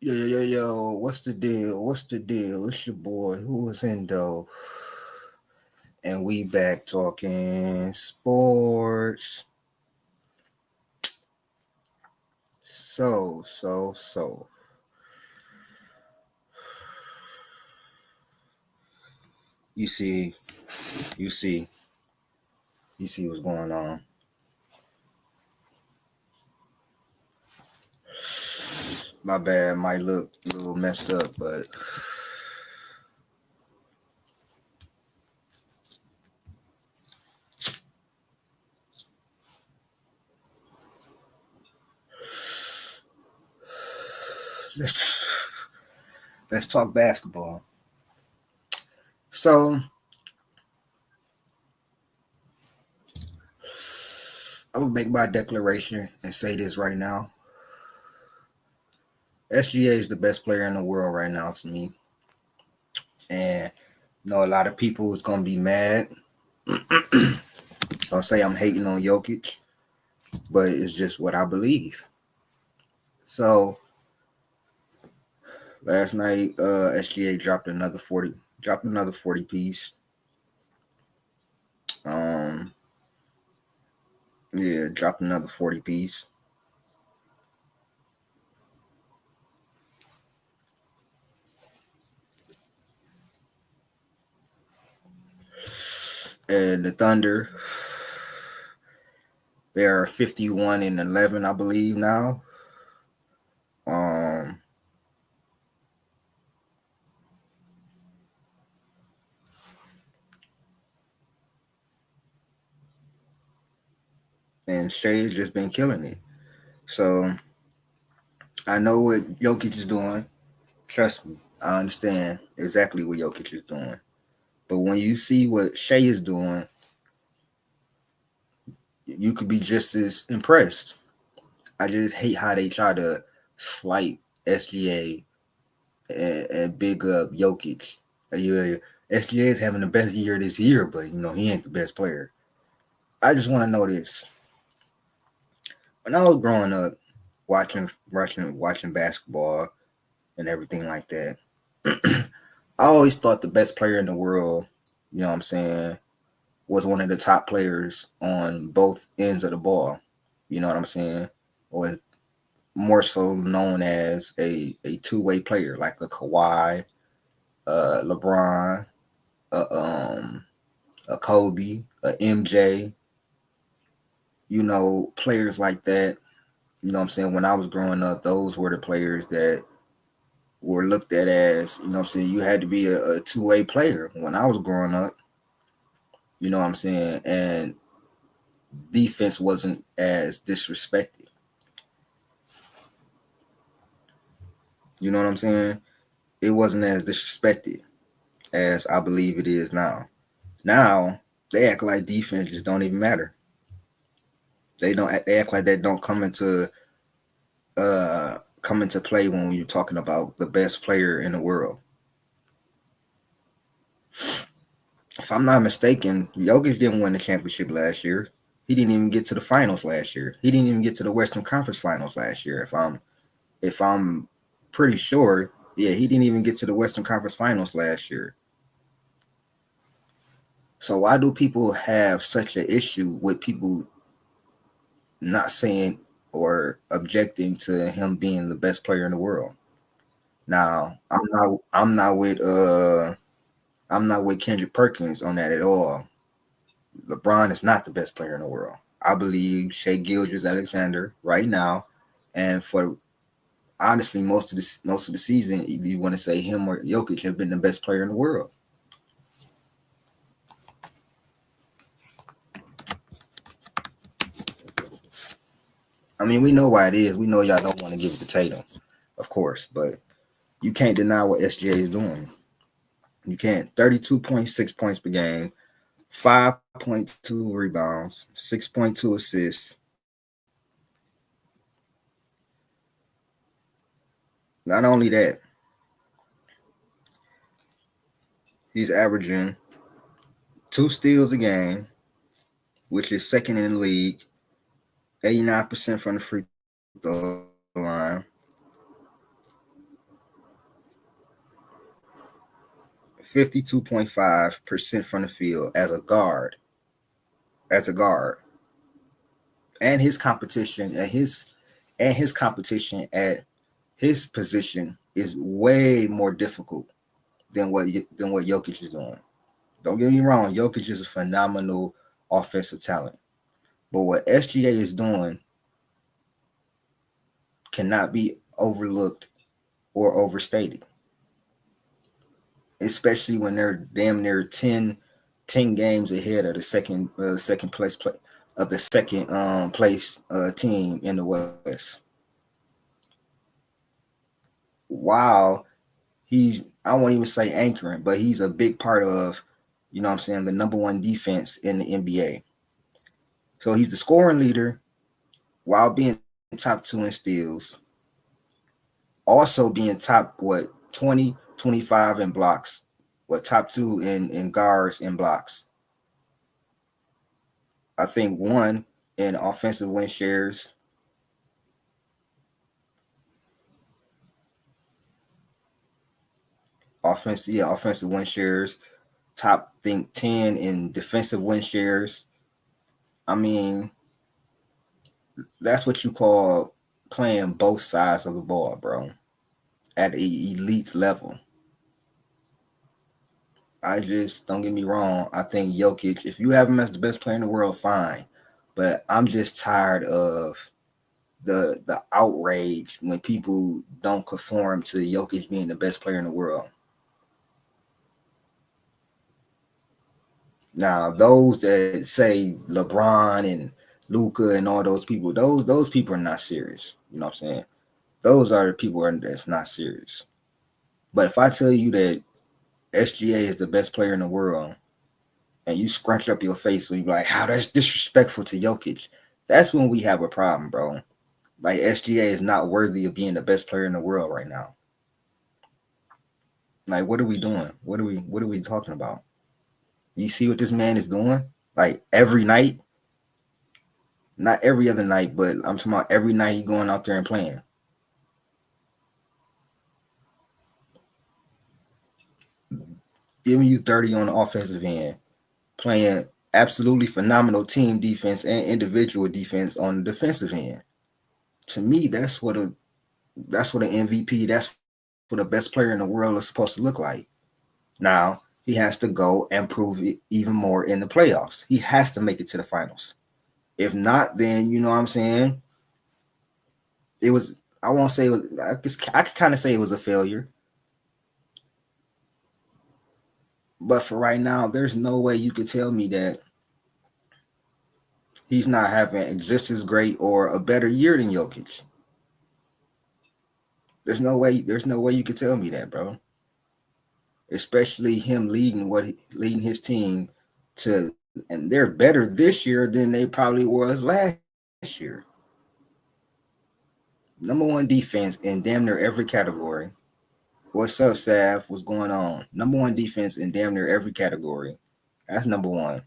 Yo, what's the deal? What's the deal? It's your boy, who is Endo, and we back talking sports. So. You see, you see, you see what's going on. My bad, might look a little messed up, but let's let's talk basketball. So I'm gonna make my declaration and say this right now. SGA is the best player in the world right now to me. And a lot of people is gonna be mad. I'll say I'm hating on Jokic, but it's just what I believe. So last night, SGA dropped another 40 piece. Um, yeah, dropped another 40 piece. And the Thunder, they are 51-11, I believe now. Um, and Shea's just been killing it. So I know what Jokic is doing. Trust me, I understand exactly what Jokic is doing. But when you see what Shea is doing, you could be just as impressed. I just hate how they try to slight SGA and big up Jokic. SGA is having the best year this year, but he ain't the best player. I just want to know this. When I was growing up, watching basketball and everything like that, I always thought the best player in the world, you know what I'm saying, was one of the top players on both ends of the ball. You know what I'm saying? Or more so known as a two-way player, like a Kawhi, LeBron, a Kobe, a MJ, players like that. You know what I'm saying? When I was growing up, those were the players that were looked at as, you know what I'm saying, you had to be a two-way player when I was growing up. You know what I'm saying? And defense wasn't as disrespected. You know what I'm saying? It wasn't as disrespected as I believe it is now. Now they act like defense just don't even matter. They don't. They act like that don't come into play when you're talking about the best player in the world. If I'm not mistaken, Jokic didn't win the championship last year. He didn't even get to the finals last year. He didn't even get to the Western Conference Finals last year. If I'm pretty sure, yeah, he didn't even get to the Western Conference Finals last year. So why do people have such an issue with people not saying or objecting to him being the best player in the world? Now, I'm not with Kendrick Perkins on that at all. LeBron is not the best player in the world. I believe Shea Gilgeous-Alexander right now, and for honestly most of the season, you want to say him or Jokic have been the best player in the world. I mean, we know why it is. We know y'all don't want to give it to Tatum, of course, but you can't deny what SGA is doing. You can't. 32.6 points per game, 5.2 rebounds, 6.2 assists. Not only that, he's averaging 2 steals a game, which is second in the league, 89% from the free throw line. 52.5% from the field as a guard. As a guard. And his competition at his position is way more difficult than what Jokic is doing. Don't get me wrong, Jokic is a phenomenal offensive talent. But what SGA is doing cannot be overlooked or overstated. Especially when they're damn near 10 games ahead of the second place of the second place team in the West. Wow. I won't even say anchoring, but he's a big part of, you know what I'm saying, the number one defense in the NBA. So he's the scoring leader while being top 2 in steals. Also being top, 20, 25 in blocks. Top 2 in guards and blocks. I think 1 in offensive win shares. Offensive win shares. Top, think 10 in defensive win shares. I mean, that's what you call playing both sides of the ball, bro, at an elite level. I just, don't get me wrong, I think Jokic, if you have him as the best player in the world, fine. But I'm just tired of the outrage when people don't conform to Jokic being the best player in the world. Now, those that say LeBron and Luka and all those people, those people are not serious. You know what I'm saying? Those are the people that's not serious. But if I tell you that SGA is the best player in the world, and you scrunch up your face and you're like, how that's disrespectful to Jokic, that's when we have a problem, bro. Like, SGA is not worthy of being the best player in the world right now. Like, what are we doing? What are we talking about? You see what this man is doing? Like, every night? Not every other night, but I'm talking about every night he's going out there and playing. Giving you 30 on the offensive end, playing absolutely phenomenal team defense and individual defense on the defensive end. To me, that's what an MVP, that's what the best player in the world is supposed to look like. Now, he has to go and prove it even more in the playoffs. He has to make it to the finals. If not, then, you know what I'm saying, it was, I won't say, I could kind of say it was a failure. But for right now, there's no way you could tell me that he's not having just as great or a better year than Jokic. There's no way you could tell me that, bro. Especially him leading his team to, and they're better this year than they probably was last year. Number 1 defense in damn near every category. What's up, Sav? What's going on? Number 1 defense in damn near every category. That's number 1.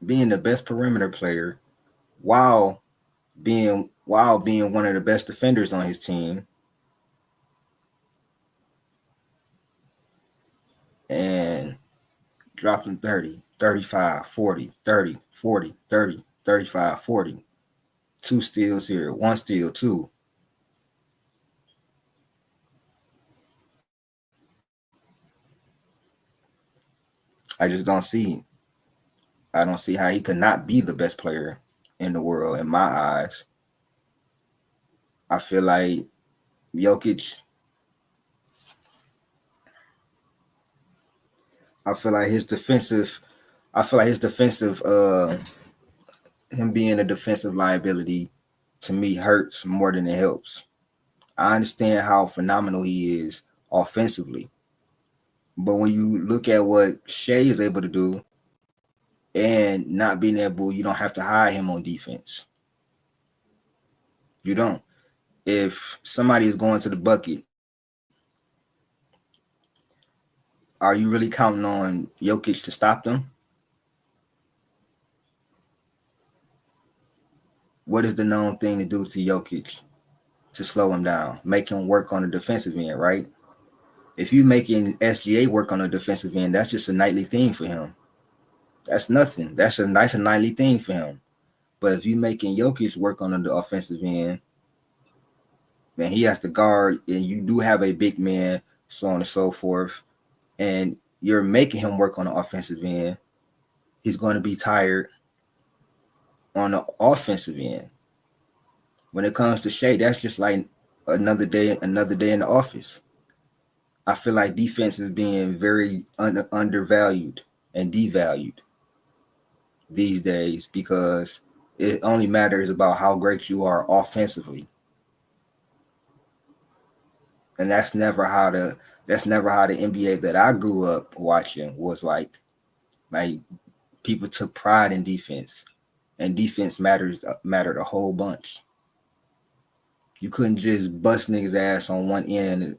Being the best perimeter player while being one of the best defenders on his team. And dropping 30, 35, 40, 30, 40, 30, 35, 40. 2 steals here, 1 steal, 2. I just don't see. I don't see how he could not be the best player in the world in my eyes. I feel like Jokic, his defensive, him being a defensive liability to me hurts more than it helps. I understand how phenomenal he is offensively. But when you look at what Shai is able to do and not being able, you don't have to hide him on defense. You don't. If somebody is going to the bucket, are you really counting on Jokic to stop them? What is the known thing to do to Jokic? to slow him down, make him work on the defensive end, right? If you making SGA work on the defensive end, that's just a nightly thing for him. That's nothing. That's a nice and nightly thing for him. But if you making Jokic work on the offensive end, then he has to guard, and you do have a big man, so on and so forth, and you're making him work on the offensive end, he's going to be tired on the offensive end. When it comes to Shea, that's just like another day in the office. I feel like defense is being very undervalued and devalued these days because it only matters about how great you are offensively. And that's never how the NBA that I grew up watching was like. Like people took pride in defense, and defense mattered a whole bunch. You couldn't just bust niggas' ass on one end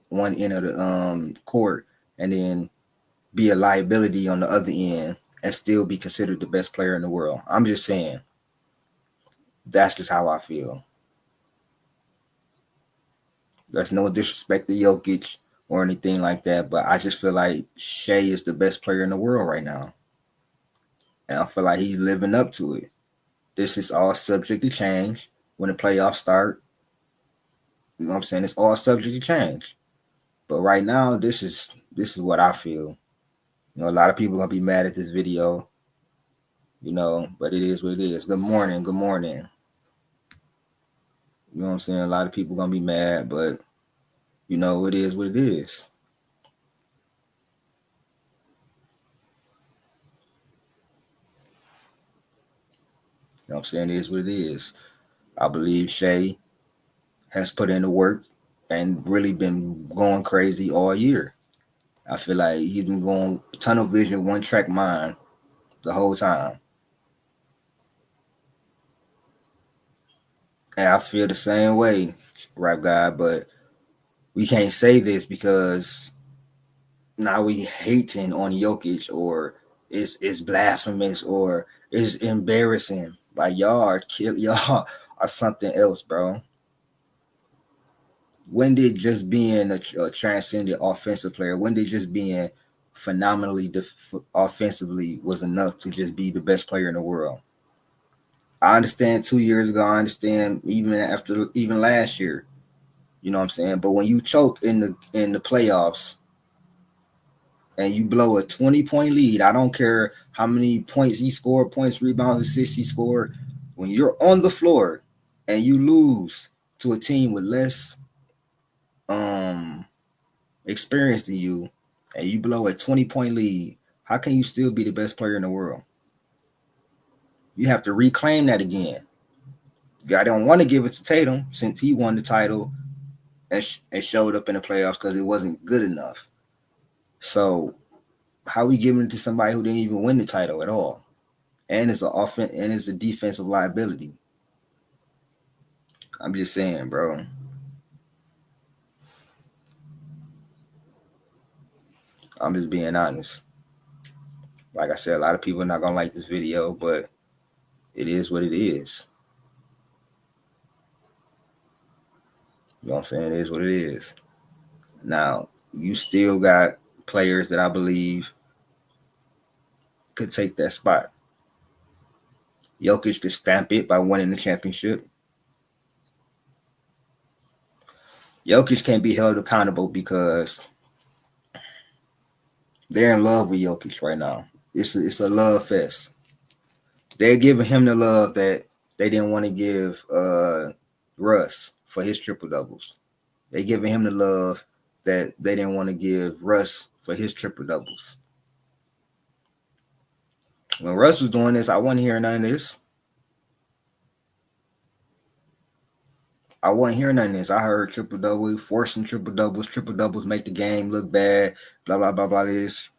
of the court and then be a liability on the other end and still be considered the best player in the world. I'm just saying. That's just how I feel. There's no disrespect to Jokic or anything like that, but I just feel like Shea is the best player in the world right now. And I feel like he's living up to it. This is all subject to change when the playoffs start. You know what I'm saying? It's all subject to change. But right now, this is what I feel. You know, a lot of people gonna be mad at this video. You know, but it is what it is. Good morning. Good morning. You know what I'm saying? A lot of people gonna be mad, but you know, it is what it is. You know what I'm saying? It is what it is. I believe Shea has put in the work and really been going crazy all year. I feel like he's been going tunnel vision, one track mind the whole time. And I feel the same way, Rap God, but we can't say this because now we hating on Jokic or it's blasphemous or it's embarrassing. Like y'all are something else, bro. When did just being a transcendent offensive player, when did just being phenomenally offensively was enough to just be the best player in the world? I understand 2 years ago. I understand even last year. You know what I'm saying? But when you choke in the playoffs and you blow a 20-point lead, I don't care how many points he scored, points, rebounds, assists he scored. When you're on the floor and you lose to a team with less experience than you, and you blow a 20-point lead, how can you still be the best player in the world? You have to reclaim that again. I don't want to give it to Tatum since he won the title and showed up in the playoffs because it wasn't good enough. So how we giving it to somebody who didn't even win the title at all, and it's an offense and it's a defensive liability? I'm just saying, bro. I'm just being honest. Like I said, a lot of people are not gonna like this video, but it is what it is. You know what I'm saying? It is what it is. Now, you still got players that I believe could take that spot. Jokic could stamp it by winning the championship. Jokic can't be held accountable because they're in love with Jokic right now. It's a love fest. They're giving him the love that they didn't want to give Russ for his triple doubles. They're giving him the love that they didn't want to give Russ for his triple doubles. When Russ was doing this, I wasn't hearing none of this. I heard triple double, forcing triple doubles make the game look bad, blah, blah, blah, blah, this.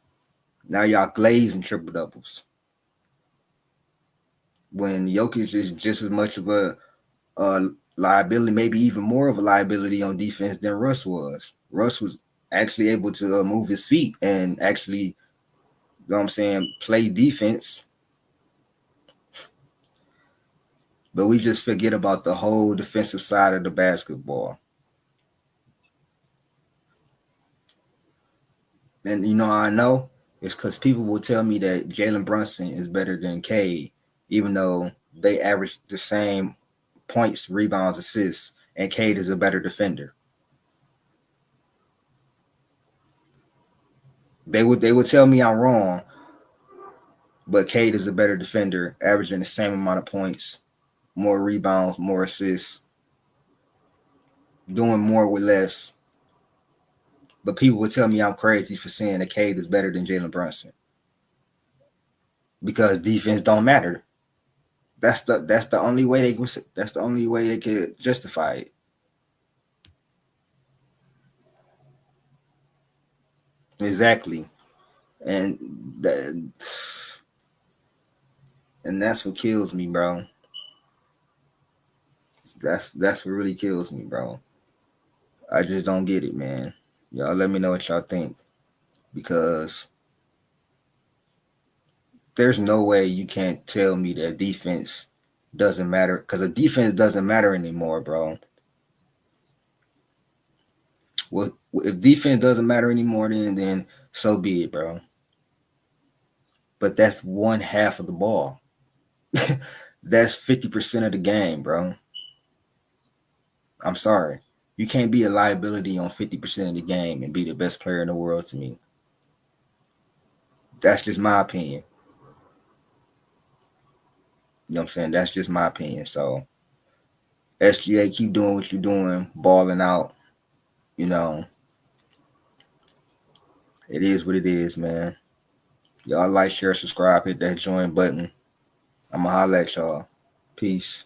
Now y'all glazing triple doubles. When Jokic is just as much of a liability, maybe even more of a liability on defense than Russ was. Russ was actually able to move his feet and actually, you know what I'm saying, play defense. But we just forget about the whole defensive side of the basketball. And you know how I know? It's because people will tell me that Jalen Brunson is better than Cade, even though they average the same points, rebounds, assists, and Cade is a better defender. They would tell me I'm wrong, but Cade is a better defender, averaging the same amount of points, more rebounds, more assists, doing more with less. But people would tell me I'm crazy for saying that Cade is better than Jalen Brunson because defense don't matter. That's the only way they could justify it. Exactly, and that and that's what kills me, bro. That's what really kills me, bro. I just don't get it, man. Y'all let me know what y'all think because there's no way you can't tell me that defense doesn't matter because the defense doesn't matter anymore, bro. Well, if defense doesn't matter anymore, then so be it, bro. But that's one half of the ball. That's 50% of the game, bro. I'm sorry. You can't be a liability on 50% of the game and be the best player in the world to me. That's just my opinion. You know what I'm saying? That's just my opinion. So SGA, keep doing what you're doing, balling out. You know, it is what it is, man. Y'all like, share, subscribe, hit that join button. I'ma holla at y'all. Peace.